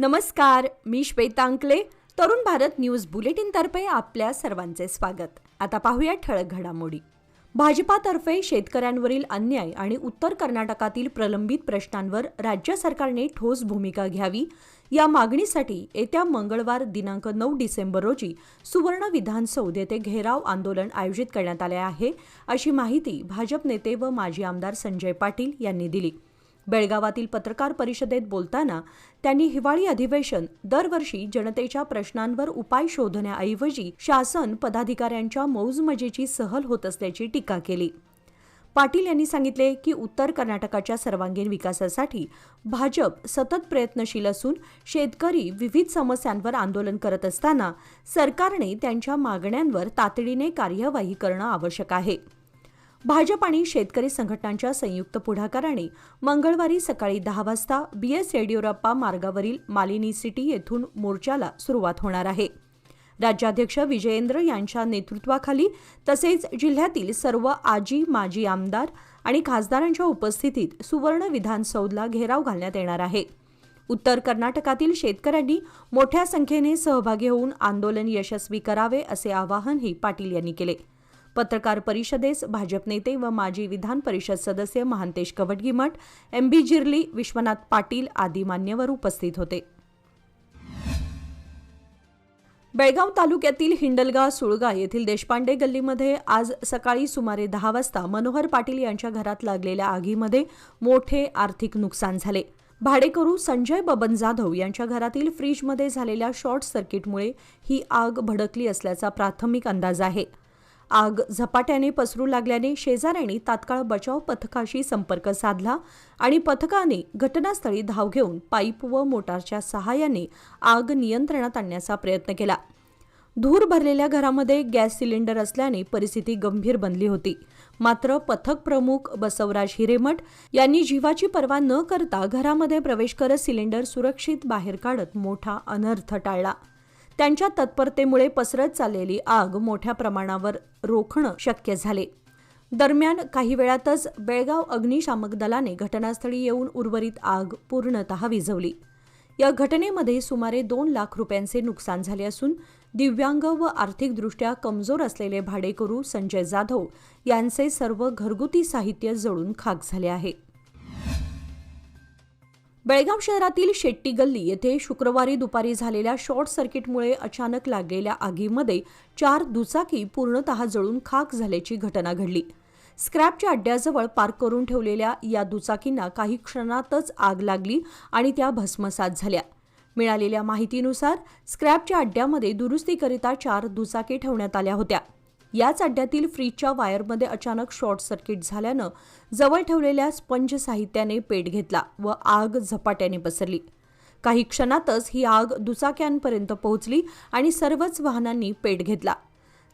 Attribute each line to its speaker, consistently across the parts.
Speaker 1: नमस्कार, मी श्वेता अंकले. तरुण भारत न्यूज बुलेटिनतर्फे आपल्या सर्वांचे स्वागत. आता पाहूया ठळक घडामोडी. भाजपातर्फे शेतकऱ्यांवरील अन्याय आणि उत्तर कर्नाटकातील प्रलंबित प्रश्नांवर राज्य सरकारने ठोस भूमिका घ्यावी या मागणीसाठी येत्या मंगळवार दिनांक 9 डिसेंबर रोजी सुवर्ण विधानसौध येथे घेराव आंदोलन आयोजित करण्यात आले आहे, अशी माहिती भाजप नेते व माजी आमदार संजय पाटील यांनी दिली. बेळगावातील पत्रकार परिषदेत बोलताना त्यांनी हिवाळी अधिवेशन दरवर्षी जनतेच्या प्रश्नांवर उपाय शोधण्याऐवजी शासन पदाधिकाऱ्यांच्या मौजमजेची सहल होत असल्याची टीका केली. पाटील यांनी सांगितले की उत्तर कर्नाटकाच्या सर्वांगीण विकासासाठी भाजप सतत प्रयत्नशील असून शेतकरी विविध समस्यांवर आंदोलन करत असताना सरकारने त्यांच्या मागण्यांवर तातडीने कार्यवाही करणं आवश्यक आहे. भाजप आणि शेतकरी संघटनांच्या संयुक्त पुढाकाराने मंगळवारी सकाळी 10 वाजता BS येडियुरप्पा मार्गावरील मालिनी सिटी येथून मोर्चाला सुरुवात होणार आहे. राज्याध्यक्ष विजयेंद्र यांच्या नेतृत्वाखाली तसेच जिल्ह्यातील सर्व आजी माजी आमदार आणि खासदारांच्या उपस्थितीत सुवर्ण विधानसौधला घेराव घालण्यात येणार आहे. उत्तर कर्नाटकातील शेतकऱ्यांनी मोठ्या संख्येने सहभागी होऊन आंदोलन यशस्वी करावे असे आवाहनही पाटील यांनी केले. पत्रकार परिषदेस भाजप नेते व माजी विधान परिषद सदस्य महांतेश कवटगीमठ, MB जिर्ली, विश्वनाथ पाटील आदी मान्यवर उपस्थित होते. बेळगाव तालुक्यातील हिंडलगा सुळगा येथील देशपांडे गल्लीमध्ये आज सकाळी सुमारे 10 वाजता मनोहर पाटील यांच्या घरात लागलेल्या आगीमध्ये मोठे आर्थिक नुकसान झाले. भाडेकरू संजय बबन जाधव यांच्या घरातील फ्रीजमध्ये झालेल्या शॉर्ट सर्किटमुळे ही आग भडकली असल्याचा प्राथमिक अंदाज आहे. आग झपाट्याने पसरू लागल्याने शेजाऱ्यांनी तात्काळ बचाव पथकाशी संपर्क साधला आणि पथकाने घटनास्थळी धाव घेऊन पाईप व मोटारच्या सहाय्याने आग नियंत्रणात आणण्याचा प्रयत्न केला. धूर भरलेल्या घरामध्ये गॅस सिलेंडर असल्याने परिस्थिती गंभीर बनली होती. मात्र पथक प्रमुख बसवराज हिरेमठ यांनी जीवाची पर्वा न करता घरामध्ये प्रवेश करत सिलेंडर सुरक्षित बाहेर काढत मोठा अनर्थ टाळला. त्यांच्या तत्परतेमुळे पसरत चाललेली आग मोठ्या प्रमाणावर रोखणं शक्य झाले. दरम्यान काही वेळातच बेळगाव अग्निशामक दलाने घटनास्थळी येऊन उर्वरित आग पूर्णतः विझवली. या घटनेमध्ये सुमारे 2 लाख रुपयांचे नुकसान झाले असून दिव्यांग व आर्थिकदृष्ट्या कमजोर असलेले भाडेकरू संजय जाधव यांचे सर्व घरगुती साहित्य जळून खाक झाले आहे. बेळगाव शहरातील शेट्टी गल्ली येथे शुक्रवारी दुपारी झालेल्या शॉर्ट सर्किटमुळे अचानक लागलेल्या आगीमध्ये 4 दुचाकी पूर्णतः जळून खाक झाल्याची घटना घडली. स्क्रॅपच्या अड्ड्याजवळ पार्क करून ठेवलेल्या या दुचाकींना काही क्षणातच आग लागली आणि त्या भस्मसात झाल्या. मिळालेल्या माहितीनुसार स्क्रॅपच्या अड्ड्यामध्ये दुरुस्तीकरिता 4 दुचाकी ठेवण्यात आल्या होत्या. याच अड्ड्यातील फ्रीजच्या वायरमध्ये अचानक शॉर्ट सर्किट झाल्यानं जवळ ठेवलेल्या स्पंज साहित्याने पेट घेतला व आग झपाट्याने पसरली. काही क्षणातच ही आग दुचाक्यांपर्यंत पोहोचली आणि सर्वच वाहनांनी पेट घेतला.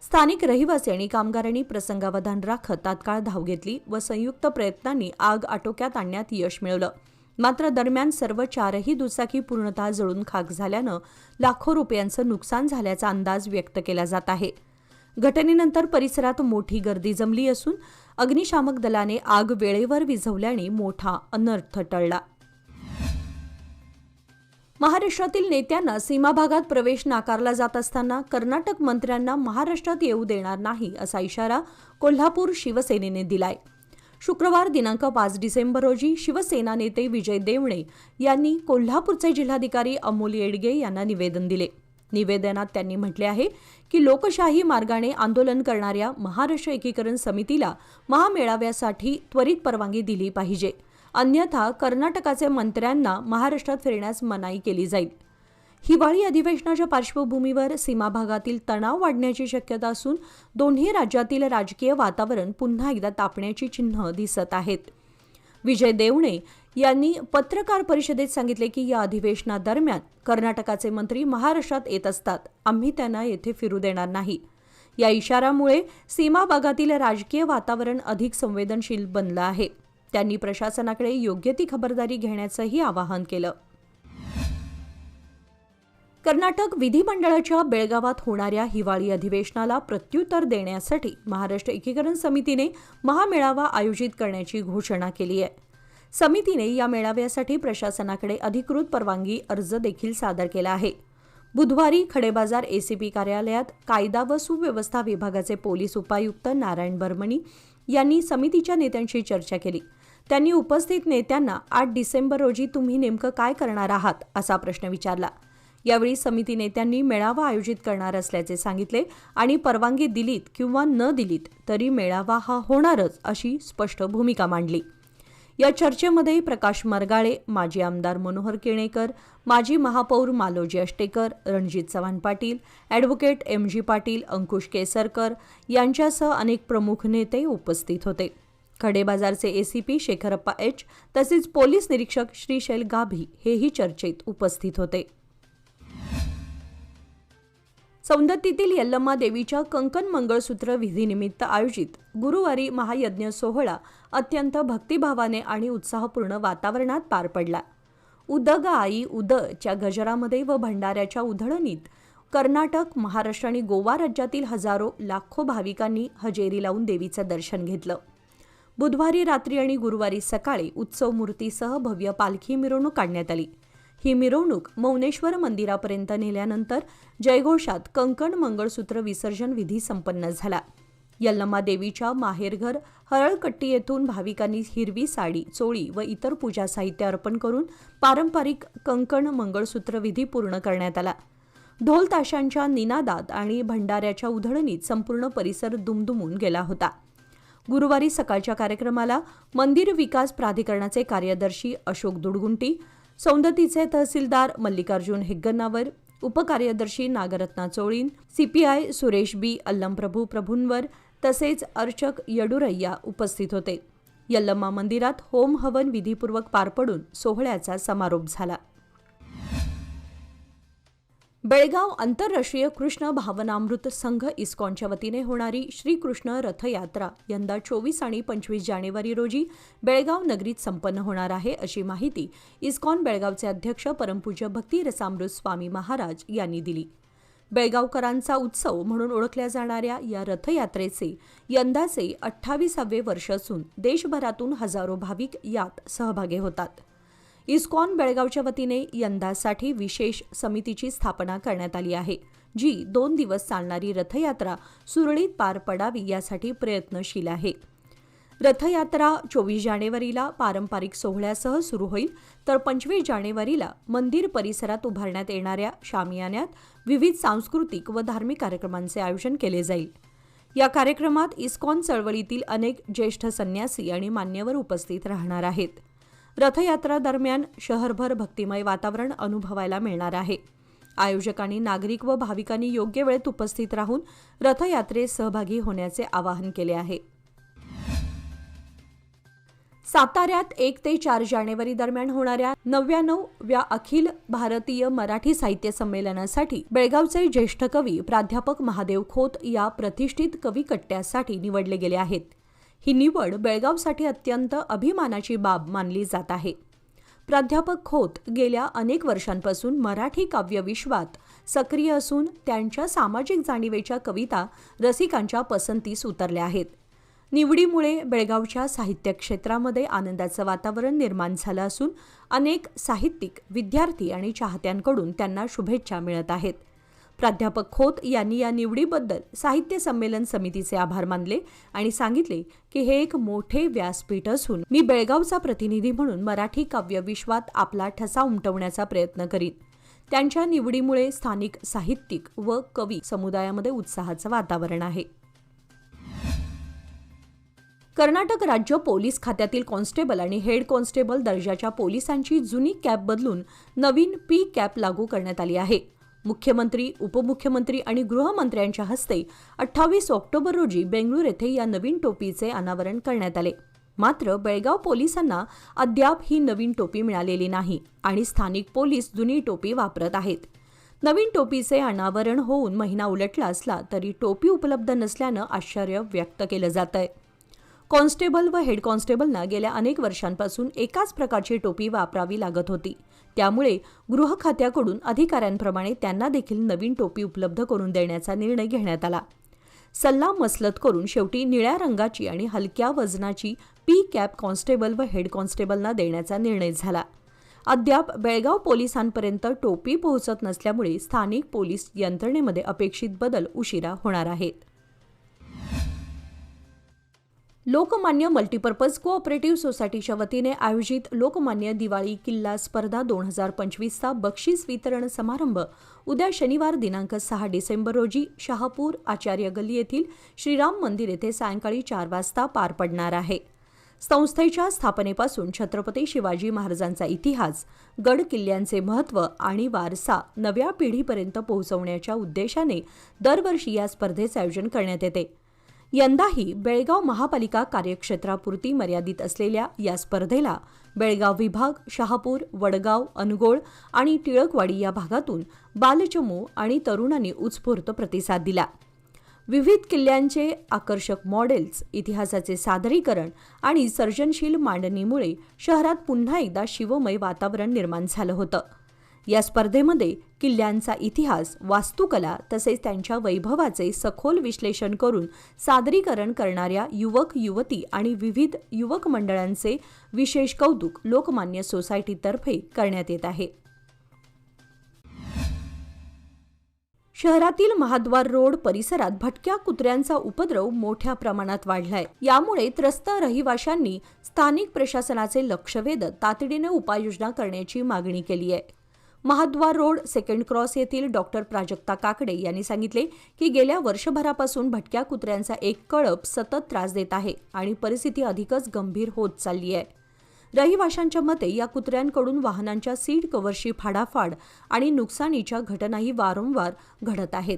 Speaker 1: स्थानिक रहिवासी आणि कामगारांनी प्रसंगावधान राखत तात्काळ धाव घेतली व संयुक्त प्रयत्नांनी आग आटोक्यात आणण्यात यश मिळवलं. मात्र दरम्यान सर्व 4ही दुचाकी पूर्णतः जळून खाक झाल्यानं लाखो रुपयांचं नुकसान झाल्याचा अंदाज व्यक्त केला जात आहे. घटनेनंतर परिसरात मोठी गर्दी जमली असून अग्निशामक दलाने आग वेळेवर विझवल्याने मोठा अनर्थ टळला. महाराष्ट्रातील नेत्यांना सीमा भागात प्रवेश नाकारला जात असताना कर्नाटक मंत्र्यांना महाराष्ट्रात येऊ देणार नाही असा इशारा कोल्हापूर शिवसेनेने दिलाय. शुक्रवार दिनांक 5 डिसेंबर रोजी शिवसेना नेते विजय देवणे यांनी कोल्हापूरचे जिल्हाधिकारी अमोल येडगे यांना निवेदन दिले. निवेदनात त्यांनी म्हटले आहे की लोकशाही मार्गाने आंदोलन करणाऱ्या महाराष्ट्र एकीकरण समितीला महामेळाव्यासाठी त्वरित परवानगी दिली पाहिजे, अन्यथा कर्नाटकाचे मंत्र्यांना महाराष्ट्रात फिरण्यास मनाई केली जाईल. हिवाळी अधिवेशनाच्या पार्श्वभूमीवर सीमा भागातील तणाव वाढण्याची शक्यता असून दोन्ही राज्यातील राजकीय वातावरण पुन्हा एकदा तापण्याची चिन्ह दिसत आहेत. विजय देवणे यांनी पत्रकार परिषदेत सांगितले की या अधिवेशनादरम्यान कर्नाटकाचे मंत्री महाराष्ट्रात येत असतात, आम्ही त्यांना येथे फिरू देणार नाही. या इशाऱ्यामुळे सीमा भागातील राजकीय वातावरण अधिक संवेदनशील बनलं आहे. त्यांनी प्रशासनाकडे योग्य ती खबरदारी घेण्याचंही आवाहन केलं. कर्नाटक विधिमंडळाच्या बेळगावात होणाऱ्या हिवाळी अधिवेशनाला प्रत्युत्तर देण्यासाठी महाराष्ट्र एकीकरण समितीने महामेळावा आयोजित करण्याची घोषणा केली आहे. समितीने या मेळाव्यासाठी प्रशासनाकडे अधिकृत परवानगी अर्ज देखील सादर केला आहे. बुधवारी खडेबाजार एसीपी कार्यालयात कायदा व सुव्यवस्था विभागाचे पोलीस उपायुक्त नारायण बर्मणी यांनी समितीच्या नेत्यांशी चर्चा केली. त्यांनी उपस्थित नेत्यांना 8 डिसेंबर रोजी तुम्ही नेमकं काय करणार आहात असा प्रश्न विचारला. यावेळी समिती नेत्यांनी मेळावा आयोजित करणार असल्याचे सांगितले आणि परवानगी दिलीत किंवा न दिलीत तरी मेळावा हा होणारच अशी स्पष्ट भूमिका मांडली. या चर्चेमध्ये प्रकाश मरगाळे, माजी आमदार मनोहर केणेकर, माजी महापौर मालोजी अष्टेकर, रणजित चव्हाण पाटील, ॲडव्होकेट MG पाटील, अंकुश केसरकर यांच्यासह अनेक प्रमुख नेते उपस्थित होते. खडेबाजारचे एसीपी शेखरप्पा H तसेच पोलीस निरीक्षक श्रीशैल गाभी हेही चर्चेत उपस्थित होते. सौंदत्तीतील यल्लम्मा देवीच्या कंकण मंगळसूत्र विधीनिमित्त आयोजित गुरुवारी महायज्ञ सोहळा अत्यंत भक्तिभावाने आणि उत्साहपूर्ण वातावरणात पार पडला. उद ग आई उद च्या गजरामध्ये व भंडाऱ्याच्या उधळणीत कर्नाटक, महाराष्ट्र आणि गोवा राज्यातील हजारो लाखो भाविकांनी हजेरी लावून देवीचं दर्शन घेतलं. बुधवारी रात्री आणि गुरुवारी सकाळी उत्सव मूर्तीसह भव्य पालखी मिरवणूक काढण्यात आली. ही मिरवणूक मौनेश्वर मंदिरापर्यंत नेल्यानंतर जयघोषात कंकण मंगळसूत्र विसर्जन विधी संपन्न झाला. यल्लम्मा देवीच्या माहेरघर हरळकट्टी येथून भाविकांनी हिरवी साडी, चोळी व इतर पूजा साहित्य अर्पण करून पारंपरिक कंकण मंगळसूत्र विधी पूर्ण करण्यात आला. ढोल ताशांच्या निनादात आणि भंडाऱ्याच्या उधळणीत संपूर्ण परिसर दुमदुमून गेला होता. गुरुवारी सकाळच्या कार्यक्रमाला मंदिर विकास प्राधिकरणाचे कार्यदर्शी अशोक दुडगुंटी, सौंदत्तीचे तहसीलदार मल्लिकार्जुन हेग्गन्नावर, उपकार्यदर्शी नागरत्ना चोळीन, CPI सुरेश B अल्लमप्रभू प्रभूंवर तसेच अर्चक यडुरय्या उपस्थित होते. यल्लम्मा मंदिरात होम हवन विधीपूर्वक पार पडून सोहळ्याचा समारोप झाला. बेळगाव आंतरराष्ट्रीय कृष्ण भावनामृत संघ इस्कॉनच्या वतीने होणारी श्रीकृष्ण रथयात्रा यंदा 24 आणि 25 जानेवारी रोजी बेळगाव नगरीत संपन्न होणार आहे अशी माहिती इस्कॉन बेळगावचे अध्यक्ष परमपूज्य भक्ती रसामृत स्वामी महाराज यांनी दिली. बेळगावकरांचा उत्सव म्हणून ओळखल्या जाणाऱ्या या रथयात्रेचे यंदाचे 28वे वर्ष असून देशभरातून हजारो भाविक यात सहभागी होतात. इस्कॉन बेळगावच्या वतीने यंदासाठी विशेष समितीची स्थापना करण्यात आली आहे, जी 2 दिवस चालणारी रथयात्रा सुरळीत पार पडावी यासाठी प्रयत्नशील आहे. रथयात्रा 24 जानेवारीला पारंपरिक सोहळ्यासह सुरू होईल, तर 25 जानेवारीला मंदिर परिसरात उभारण्यात येणाऱ्या शामियान्यात विविध सांस्कृतिक व धार्मिक कार्यक्रमांचे आयोजन केले जाईल. या कार्यक्रमात इस्कॉन चळवळीतील अनेक ज्येष्ठ संन्यासी आणि मान्यवर उपस्थित राहणार आहेत. रथयात्रा दरम्यान शहरभर भक्तिमय वातावरण अनुभवायला मिळणार आहे. आयोजकांनी नागरिक व भाविकांनी योग्य वेळेत उपस्थित राहून रथयात्रेत सहभागी होण्याचे आवाहन केले आहे. साताऱ्यात 1 ते 4 जानेवारी दरम्यान होणाऱ्या 99व्या अखिल भारतीय मराठी साहित्य संमेलनासाठी बेळगावचे ज्येष्ठ कवी प्राध्यापक महादेव खोत या प्रतिष्ठित कविकट्ट्यासाठी निवडले गेले आहेत. ही निवड बेळगावसाठी अत्यंत अभिमानाची बाब मानली जात आहे. प्राध्यापक खोत गेल्या अनेक वर्षांपासून मराठी काव्यविश्वात सक्रिय असून त्यांच्या सामाजिक जाणीवेच्या कविता रसिकांच्या पसंतीस उतरल्या आहेत. निवडीमुळे बेळगावच्या साहित्य क्षेत्रामध्ये आनंदाचं वातावरण निर्माण झालं असून अनेक साहित्यिक, विद्यार्थी आणि चाहत्यांकडून त्यांना शुभेच्छा मिळत आहेत. प्राध्यापक खोत यांनी या निवडीबद्दल साहित्य संमेलन समितीचे आभार मानले आणि सांगितले की हे एक मोठे व्यासपीठ असून मी बेळगावचा प्रतिनिधी म्हणून मराठी काव्यविश्वात आपला ठसा उमटवण्याचा प्रयत्न करीन. त्यांच्या निवडीमुळे स्थानिक साहित्यिक व कवी समुदायामध्ये उत्साहाचं वातावरण आहे. कर्नाटक राज्य पोलीस खात्यातील कॉन्स्टेबल आणि हेड कॉन्स्टेबल दर्जाच्या पोलिसांची जुनी कॅप बदलून नवीन P कॅप लागू करण्यात आली आहे. मुख्यमंत्री, उपमुख्यमंत्री आणि गृहमंत्र्यांच्या हस्ते 28 ऑक्टोबर रोजी बेंगळूर येथे या नवीन टोपीचे अनावरण करण्यात आले. मात्र बेळगाव पोलिसांना अद्याप ही नवीन टोपी मिळालेली नाही आणि स्थानिक पोलीस जुनी टोपी वापरत आहेत. नवीन टोपीचे अनावरण होऊन महिना उलटला असला तरी टोपी उपलब्ध नसल्यानं आश्चर्य व्यक्त केलं जातंय. कॉन्स्टेबल व हेड कॉन्स्टेबलना गेल्या अनेक वर्षांपासून एकाच प्रकारची टोपी वापरावी लागत होती. त्यामुळे गृह खात्याकडून अधिकाऱ्यांप्रमाणे त्यांना देखील नवीन टोपी उपलब्ध करून देण्याचा निर्णय घेण्यात आला. सल्ला मसलत करून शेवटी निळ्या रंगाची आणि हलक्या वजनाची पी कॅप कॉन्स्टेबल व हेड कॉन्स्टेबलना देण्याचा निर्णय झाला. अद्याप बेळगाव पोलिसांपर्यंत टोपी पोहोचत नसल्यामुळे स्थानिक पोलीस यंत्रणेमध्ये अपेक्षित बदल उशिरा होणार आहेत. लोकमान्य मल्टीपर्पज कोऑपरेटिव्ह सोसायटीच्या वतीने आयोजित लोकमान्य दिवाळी किल्ला स्पर्धा 2025चा बक्षीस वितरण समारंभ उद्या शनिवार दिनांक 6 डिसेंबर रोजी शहापूर आचार्य गल्ली येथील श्रीराम मंदिर येथे सायंकाळी 4 वाजता पार पडणार आहे. संस्थेच्या स्थापनेपासून छत्रपती शिवाजी महाराजांचा इतिहास, गड किल्ल्यांचे महत्त्व आणि वारसा नव्या पिढीपर्यंत पोहोचवण्याच्या उद्देशाने दरवर्षी या स्पर्धेचे आयोजन करण्यात येते. यंदाही बेळगाव महापालिका कार्यक्षेत्रापुरती मर्यादित असलेल्या या स्पर्धेला बेळगाव विभाग, शहापूर, वडगाव, अनगोळ आणि टिळकवाडी या भागातून बालचमू आणि तरुणांनी उत्स्फूर्त प्रतिसाद दिला. विविध किल्ल्यांचे आकर्षक मॉडेल्स, इतिहासाचे सादरीकरण आणि सर्जनशील मांडणीमुळे शहरात पुन्हा एकदा शिवमय वातावरण निर्माण झालं होतं. या स्पर्धेमध्ये किल्ल्यांचा इतिहास, वास्तुकला तसेच त्यांच्या वैभवाचे सखोल विश्लेषण करून सादरीकरण करणाऱ्या युवक, युवती आणि विविध युवक मंडळांचे विशेष कौतुक लोकमान्य सोसायटीतर्फे करण्यात येत आहे. शहरातील महाद्वार रोड परिसरात भटक्या कुत्र्यांचा उपद्रव मोठ्या प्रमाणात वाढलाय. यामुळे त्रस्त रहिवाशांनी स्थानिक प्रशासनाचे लक्ष वेधत तातडीने उपाययोजना करण्याची मागणी केली आहे. महाद्वार रोड सेकंड क्रॉस येथील डॉक्टर प्राजक्ता काकडे यांनी सांगितले की गेल्या वर्षभरापासून भटक्या कुत्र्यांचा एक कळप सतत त्रास देत आहे आणि परिस्थिती अधिकच गंभीर होत चालली आहे. रहिवाशांच्या मते या कुत्र्यांकडून वाहनांच्या सीट कव्हरची फाडाफाड आणि नुकसानीच्या घटनाही वारंवार घडत आहेत.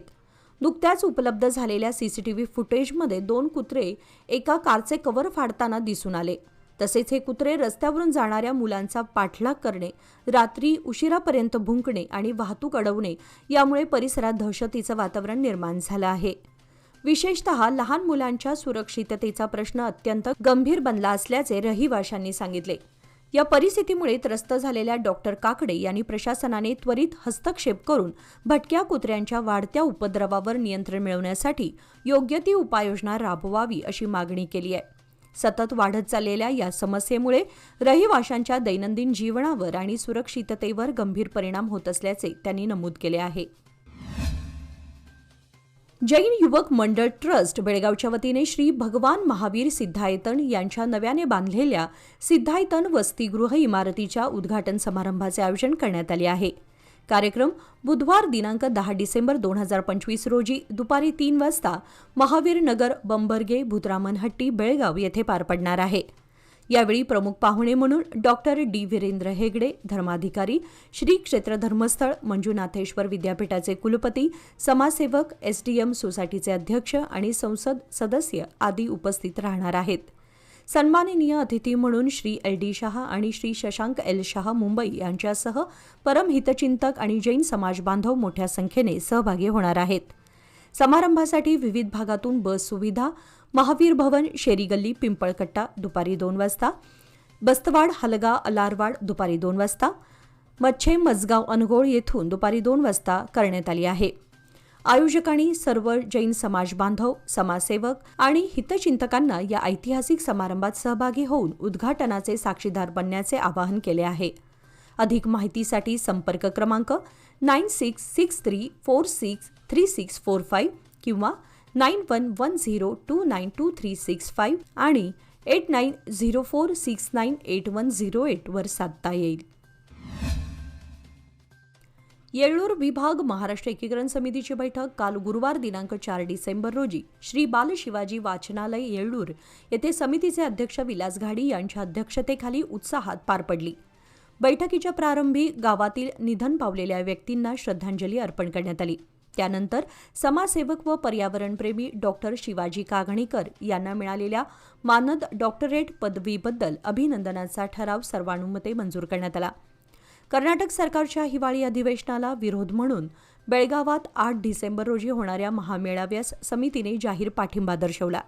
Speaker 1: नुकत्याच उपलब्ध झालेल्या सीसीटीव्ही फुटेजमध्ये 2 कुत्रे एका कारचे कव्हर फाडताना दिसून आले. तसेच हे कुत्रे रस्त्यावरून जाणाऱ्या मुलांचा पाठलाग करणे, रात्री उशिरापर्यंत भुंकणे आणि वाहतूक अडवणे यामुळे परिसरात दहशतीचं वातावरण निर्माण झालं आहे. विशेषतः लहान मुलांच्या सुरक्षिततेचा प्रश्न अत्यंत गंभीर बनला असल्याचे रहिवाशांनी सांगितले. या परिस्थितीमुळे त्रस्त झालेल्या डॉक्टर काकडे यांनी प्रशासनाने त्वरित हस्तक्षेप करून भटक्या कुत्र्यांच्या वाढत्या उपद्रवावर नियंत्रण मिळवण्यासाठी योग्य ती उपाययोजना राबवावी अशी मागणी केली आहे. सतत वाढत चाललेल्या या समस्येमुळे रहिवाशांच्या दैनंदिन जीवनावर आणि सुरक्षिततेवर गंभीर परिणाम होत असल्याचे त्यांनी नमूद केले आहे. जैन युवक मंडळ ट्रस्ट बेळगावच्या वतीने श्री भगवान महावीर सिद्धायतन यांच्या नव्याने बांधलेल्या सिद्धायतन वसतिगृह इमारतीच्या उद्घाटन समारंभाचे आयोजन करण्यात आले आहे. कार्यक्रम बुधवार दिनांक 10 डिसेंबर 2025 रोजी दुपारी 3 वाजता महावीर नगर, बंबर्गे, भूतरामनहट्टी, बेळगाव येथे पार पडणार आहे. यावेळी प्रमुख पाहुणे म्हणून डॉक्टर डी. वीरेंद्र हेगडे, धर्माधिकारी, श्री क्षेत्र धर्मस्थळ, मंजुनाथेश्वर विद्यापीठाचे कुलपती, समाजसेवक, एसडीएम सोसायटीचे अध्यक्ष आणि संसद सदस्य आदी उपस्थित राहणार आहेत. सन्माननीय अतिथी म्हणून श्री एल डी शाह आणि श्री शशांक एल शाह मुंबई यांच्यासह परमहितचिंतक आणि जैन समाज बांधव मोठ्या संख्येने सहभागी होणार आहेत. समारंभासाठी विविध भागातून बस सुविधा महावीर भवन, शेरीगल्ली, पिंपळकट्टा दुपारी 2 वाजता, बस्तवाड, हलगा, अलारवाड दुपारी 2 वाजता, मच्छे, मजगाव, अनगोळ येथून दुपारी 2 वाजता करण्यात आली आहे. आयोजकांनी सर्व जैन समाज बांधव, समाजसेवक आणि हितचिंतकांना या ऐतिहासिक समारंभात सहभागी होऊन उद्घाटनाचे साक्षीदार बनण्याचे आवाहन केले आहे. अधिक माहितीसाठी संपर्क क्रमांक 9663463645 किंवा 9110292365 आणि 8904698108 वर साधता येईल. येळ्ळूर विभाग महाराष्ट्र एकीकरण समितीची बैठक काल गुरुवार दिनांक 4 डिसेंबर रोजी श्री बाल शिवाजी वाचनालय येळ्ळूर येथे समितीचे अध्यक्ष विलास घाडी यांच्या अध्यक्षतेखाली उत्साहात पार पडली. बैठकीच्या प्रारंभी गावातील निधन पावलेल्या व्यक्तींना श्रद्धांजली अर्पण करण्यात आली. त्यानंतर समाजसेवक व पर्यावरणप्रेमी डॉक्टर शिवाजी कागणीकर यांना मिळालेल्या मानद डॉक्टरेट पदवीबद्दल अभिनंदनाचा ठराव सर्वानुमते मंजूर करण्यात आला. कर्नाटक सरकारच्या हिवाळी अधिवेशनाला विरोध म्हणून बेळगावात 8 डिसेंबर रोजी होणाऱ्या महामेळाव्यास समितीने जाहीर पाठिंबा दर्शवला.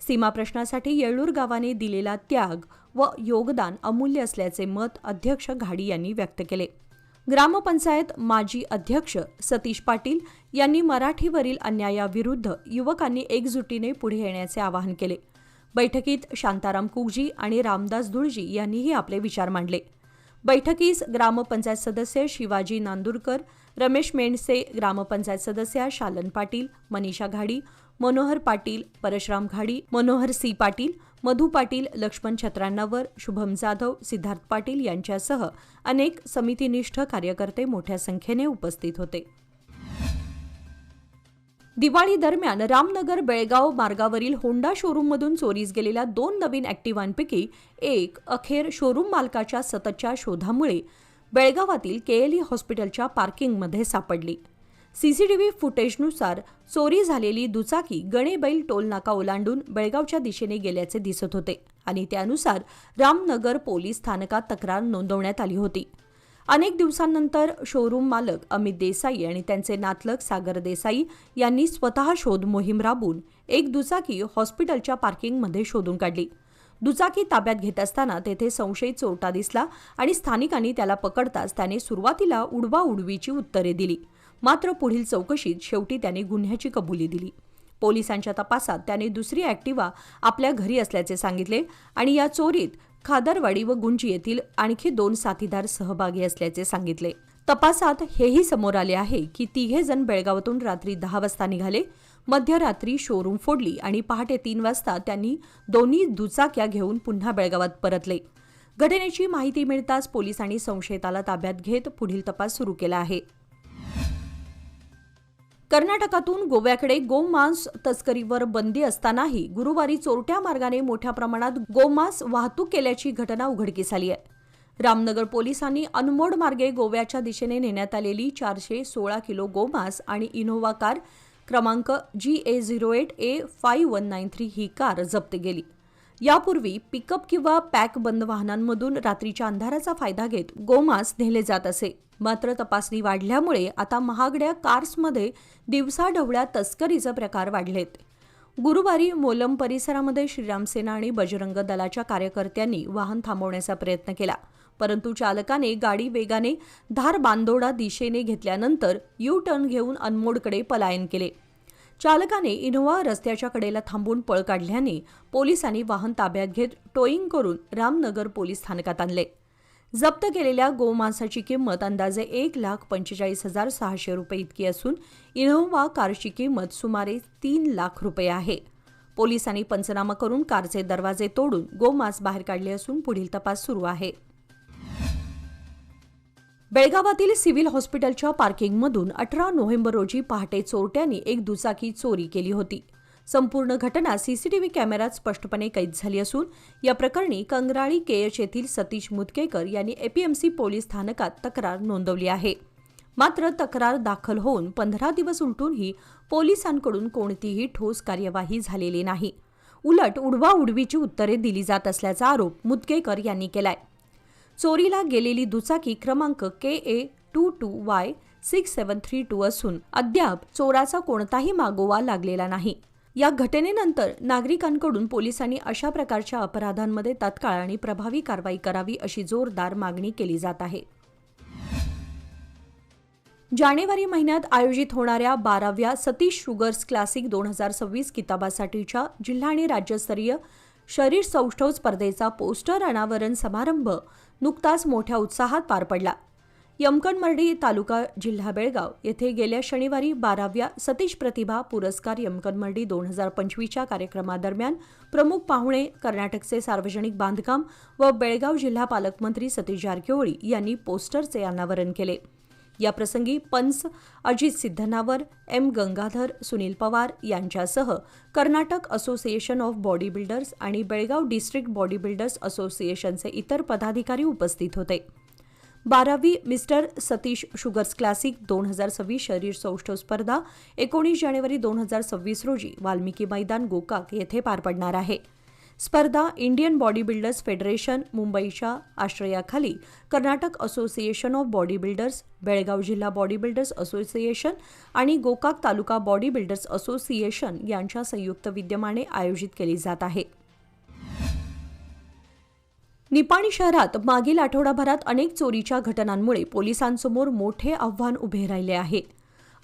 Speaker 1: सीमा प्रश्नासाठी येळ्ळूर गावाने दिलेला त्याग व योगदान अमूल्य असल्याचे मत अध्यक्ष घाडी यांनी व्यक्त केले. ग्रामपंचायत माजी अध्यक्ष सतीश पाटील यांनी मराठीवरील अन्यायाविरुद्ध युवकांनी एकजुटीने पुढे येण्याचे आवाहन केले. बैठकीत शांताराम कुगजी आणि रामदास धुळजी यांनीही आपले विचार मांडले. बैठकीस ग्रामपंचायत सदस्य शिवाजी नांदुरकर, रमेश मेंडसे, ग्रामपंचायत सदस्या शालन पाटील, मनीषा घाडी, मनोहर पाटील, परशुराम घाडी, मनोहर सी पाटील, मधु पाटील, लक्ष्मण छत्रांनावर, शुभम जाधव, सिद्धार्थ पाटील यांच्यासह अनेक समितीनिष्ठ कार्यकर्ते मोठ्या संख्येने उपस्थित होते. दिवाळी दरम्यान रामनगर बेळगाव मार्गावरील होंडा शोरूममधून चोरीस गेलेल्या 2 नवीन ॲक्टिव्हांपैकी एक अखेर शोरूम मालकाच्या सततच्या शोधामुळे बेळगावातील केएलई हॉस्पिटलच्या पार्किंगमध्ये सापडली. सीसीटीव्ही फुटेजनुसार चोरी झालेली दुचाकी गणेबैल टोल नाका ओलांडून बेळगावच्या दिशेने गेल्याचे दिसत होते आणि त्यानुसार रामनगर पोलीस स्थानकात तक्रार नोंदवण्यात आली होती. अनेक दिवसांनंतर शोरूम मालक अमित देसाई आणि त्यांचे नातलग सागर देसाई यांनी स्वतः शोध मोहीम राबवून एक दुचाकी हॉस्पिटलच्या पार्किंगमध्ये शोधून काढली. दुचाकी ताब्यात घेत असताना तेथे संशयित चोरटा दिसला आणि स्थानिकांनी त्याला पकडताच त्याने सुरुवातीला उडवाउडवीची उत्तरे दिली. मात्र पुढील चौकशीत शेवटी त्याने गुन्ह्याची कबुली दिली. पोलिसांच्या तपासात त्याने दुसरी ॲक्टिवा आपल्या घरी असल्याचे सांगितले आणि या चोरीत खादरवाडी व गुंजी येथील आणखी 2 साथीदार सहभागी असल्याचे सांगितले. तपासात हेही समोर आले आहे की 3 जण बेळगावातून रात्री 10 वाजता निघाले, मध्यरात्री शोरूम फोडली आणि पहाटे 3 वाजता त्यांनी दोन्ही दुचाक्या घेऊन पुन्हा बेळगावात परतले. घटनेची माहिती मिळताच पोलिसांनी संशयिताला ताब्यात घेत पुढील तपास सुरू केला आहे. कर्नाटकातून गोव्याकडे गोमांस तस्करीवर बंदी असतानाही गुरुवारी चोरट्या मार्गाने मोठ्या प्रमाणात गोमांस वाहतूक केल्याची घटना उघडकीस आली आहे. रामनगर पोलिसांनी अनमोड मार्गे गोव्याच्या दिशेने नेण्यात आलेली 416 किलो गोमांस आणि इनोव्हा कार क्रमांक GA08A5193 ही कार जप्त केली. यापूर्वी पिकअप किंवा पॅक बंद वाहनांमधून रात्रीच्या अंधाराचा फायदा घेत गोमांस नेले जात असे. मात्र तपासणी वाढल्यामुळे आता महागड्या कार्समध्ये दिवसाढवळ्या तस्करीचे प्रकार वाढलेत. गुरुवारी मोलम परिसरामध्ये श्रीराम सेना आणि बजरंग दलाच्या कार्यकर्त्यांनी वाहन थांबवण्याचा प्रयत्न केला, परंतु चालकाने गाडी वेगाने धार बांदोडा दिशेने घेतल्यानंतर यू टर्न घेऊन अनमोडकडे पलायन केले. चालकाने इनोव्हा रस्त्याच्या कडेला थांबून पळ काढल्याने पोलिसांनी वाहन ताब्यात घेत टोईंग करून रामनगर पोलीस स्थानकात आणले. जप्त केलेल्या गोमांसाची किंमत अंदाजे 1,45,600 रुपये इतकी असून इनोव्हा कारची किंमत सुमारे 3 लाख रुपये आहे. पोलिसांनी पंचनामा करून कारचे दरवाजे तोडून गोमांस बाहेर काढले असून पुढील तपास सुरू आहे. बेळगावातील सिव्हिल हॉस्पिटलच्या पार्किंगमधून 18 नोव्हेंबर रोजी पहाटे चोरट्यांनी एक दुचाकी चोरी केली होती. संपूर्ण घटना सीसीटीव्ही कॅमेऱ्यात स्पष्टपणे कैद झाली असून या प्रकरणी कंगराळी केएच येथील सतीश मुदकेकर यांनी एपीएमसी पोलीस स्थानकात तक्रार नोंदवली आहे. मात्र तक्रार दाखल होऊन 15 दिवस उलटूनही पोलिसांकडून कोणतीही ठोस कार्यवाही झालेली नाही. उलट उडवाउडवीची उत्तरे दिली जात असल्याचा आरोप मुदकेकर यांनी केलाय. चोरीला गेलेली दुचाकी क्रमांक KA22Y6732 असून अद्याप चोराचा कोणताही मागोवा लागलेला नाही. या घटनेनंतर नागरिकांकडून पोलिसांनी अशा प्रकारच्या अपराधांमध्ये तात्काळ आणि प्रभावी कारवाई करावी अशी जोरदार मागणी केली जात आहे. जानेवारी महिन्यात आयोजित होणाऱ्या 12व्या सतीश शुगर्स क्लासिक 2026 किताबासाठीच्या जिल्हा आणि राज्यस्तरीय शरीर सौष्ठव स्पर्धेचा पोस्टर अनावरण समारंभ नुकताच मोठ्या उत्साहात पार पडला. यमकनमर्डी तालुका जिल्हा बेळगाव येथे गेल्या शनिवारी 12व्या सतीश प्रतिभा पुरस्कार यमकनमर्डी 2025च्या कार्यक्रमादरम्यान प्रमुख पाहुणे कर्नाटकचे सार्वजनिक बांधकाम व बेळगाव जिल्हा पालकमंत्री सतीश जारकिहोळी यांनी पोस्टरचे अनावरण केले. याप्रसंगी पंच अजित सिद्धनावर, एम गंगाधर, सुनील पवार यांच्यासह Karnataka association of body builders आणि बेळगाव डिस्ट्रिक्ट बॉडी बिल्डर्स असोसिएशनचे इतर पदाधिकारी उपस्थित होते. 12वी मिस्टर सतीश शुगर्स क्लासिक 2026 शरीर सौष्ठव स्पर्धा 19 जानेवारी 2026 रोजी वाल्मिकी मैदान गोकाक येथे पार पडणार आहे. स्पर्धा इंडियन बॉडी बिल्डर्स फेडरेशन मुंबईच्या आश्रयाखाली Karnataka association of body builders, Belgaum जिल्हा बॉडी बिल्डर्स असोसिएशन आणि Gokak taluka body builders association यांच्या संयुक्त विद्यमाने आयोजित केली जात आहे. निपाणी शहरात मागील आठवडाभरात अनेक चोरीच्या घटनांमुळे पोलिसांसमोर मोठे आव्हान उभे राहिले आहे.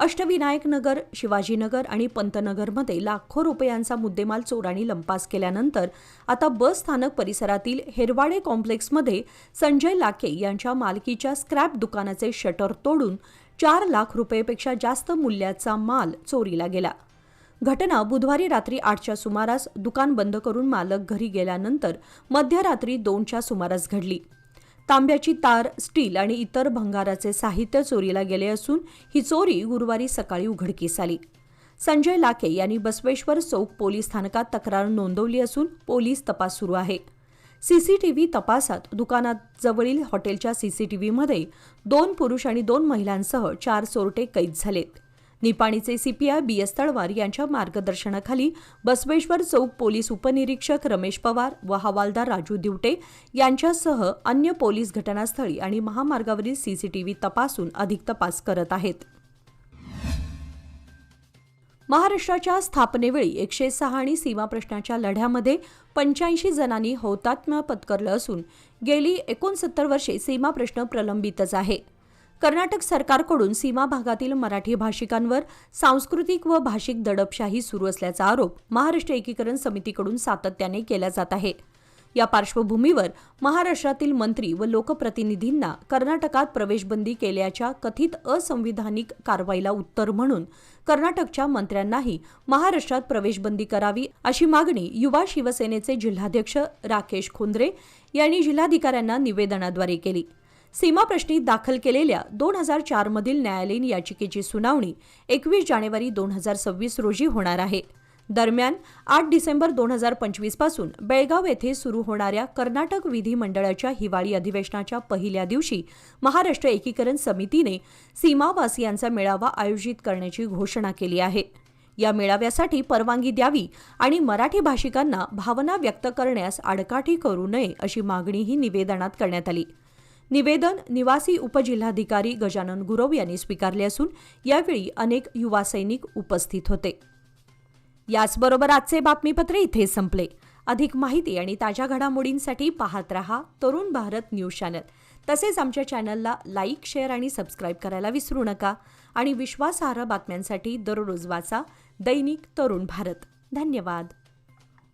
Speaker 1: अष्टविनायक नगर, शिवाजीनगर आणि पंतनगरमध्ये लाखो रुपयांचा मुद्देमाल चोरांनी लंपास केल्यानंतर आता बस स्थानक परिसरातील हेरवाडे कॉम्प्लेक्समध्ये संजय लाखे यांच्या मालकीच्या स्क्रॅप दुकानाचे शटर तोडून 4 लाख रुपयेपेक्षा जास्त मूल्याचा माल चोरीला गेला. घटना बुधवारी रात्री 8च्या सुमारास दुकान बंद करून मालक घरी गेल्यानंतर मध्यरात्री 2च्या सुमारास घडली. तांब्याची तार, स्टील आणि इतर भंगाराचे साहित्य चोरीला गेले असून ही चोरी गुरुवारी सकाळी उघडकीस आली. संजय लाखे यांनी बसवेश्वर चौक पोलीस स्थानकात तक्रार नोंदवली असून पोलीस तपास सुरू आहे. सीसीटीव्ही तपासात दुकानाजवळील हॉटेलच्या सीसीटीव्हीमध्ये 2 पुरुष आणि 2 महिलांसह 4 चोरटे कैद झालेत. निपाणीचे सीपीआय BS तळवार यांच्या मार्गदर्शनाखाली बसवेश्वर चौक पोलीस उपनिरीक्षक रमेश पवार व हवालदार राजू दिवटे यांच्यासह अन्य पोलीस घटनास्थळी आणि महामार्गावरील सीसीटीव्ही तपासून अधिक तपास करत आहेत. महाराष्ट्राच्या स्थापनेवेळी 106 आणि सीमा प्रश्नाच्या लढ्यामध्ये 85 जणांनी हौतात्म्य पत्करलं असून गेली 69 वर्षे सीमा प्रश्न प्रलंबितच आहे. कर्नाटक सरकारकडून सीमा भागातील मराठी भाषिकांवर सांस्कृतिक व भाषिक दडपशाही सुरू असल्याचा आरोप महाराष्ट्र एकीकरण समितीकडून सातत्याने केला जात आहे. या पार्श्वभूमीवर महाराष्ट्रातील मंत्री व लोकप्रतिनिधींना कर्नाटकात प्रवेशबंदी केल्याच्या कथित असंविधानिक कारवाईला उत्तर म्हणून कर्नाटकच्या मंत्र्यांनाही महाराष्ट्रात प्रवेशबंदी करावी अशी मागणी युवा शिवसेनेचे जिल्हाध्यक्ष राकेश खोंद्रे यांनी जिल्हाधिकाऱ्यांना निवेदनाद्वारे केली. सीमाप्रश्नी दाखल केलेल्या 2004 मधील न्यायालयीन याचिकेची सुनावणी 21 जानेवारी 2026 रोजी होणार आहे. दरम्यान 8 डिसेंबर 2025 पासून बेळगाव येथे सुरू होणाऱ्या कर्नाटक विधिमंडळाच्या हिवाळी अधिवेशनाच्या पहिल्या दिवशी महाराष्ट्र एकीकरण समितीने सीमावासियांचा मेळावा आयोजित करण्याची घोषणा केली आहे. या मेळाव्यासाठी परवानगी द्यावी आणि मराठी भाषिकांना भावना व्यक्त करण्यास आडकाठी करू नये अशी मागणीही निवेदनात करण्यात आली. निवेदन निवासी उपजिल्हाधिकारी गजानन गुरव यांनी स्वीकारले असून यावेळी अनेक युवा सैनिक उपस्थित होते. याचबरोबर आजचे बातमीपत्र इथे संपले. अधिक माहिती आणि ताज्या घडामोडींसाठी पाहत रहा तरुण भारत न्यूज चॅनल. तसेच आमच्या चॅनलला लाईक, शेअर आणि सबस्क्राईब करायला विसरू नका. आणि विश्वासार्ह बातम्यांसाठी दररोज वाचा दैनिक तरुण भारत. धन्यवाद.